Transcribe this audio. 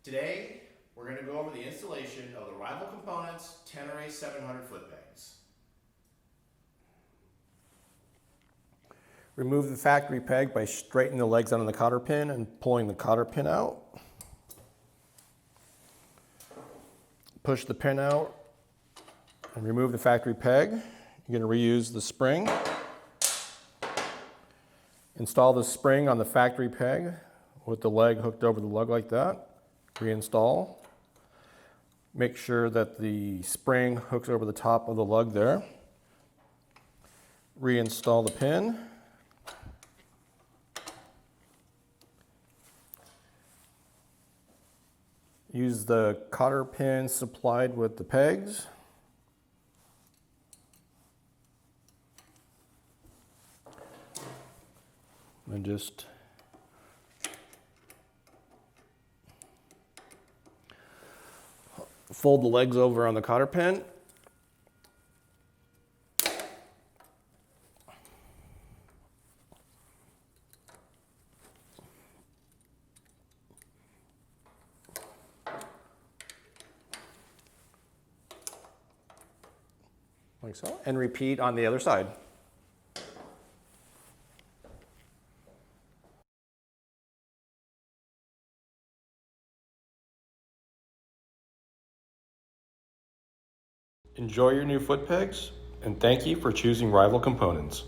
Today, we're going to go over the installation of the Rival Components Tenere 700 foot pegs. Remove the factory peg by straightening the legs on the cotter pin and pulling the cotter pin out. Push the pin out and remove the factory peg. You're going to reuse the spring. Install the spring on the factory peg with the leg hooked over the lug like that. Reinstall. Make sure that the spring hooks over the top of the lug there. Reinstall the pin. Use the cotter pin supplied with the pegs. And just fold the legs over on the cotter pin. Like so, and repeat on the other side. Enjoy your new foot pegs, and thank you for choosing Rival Components.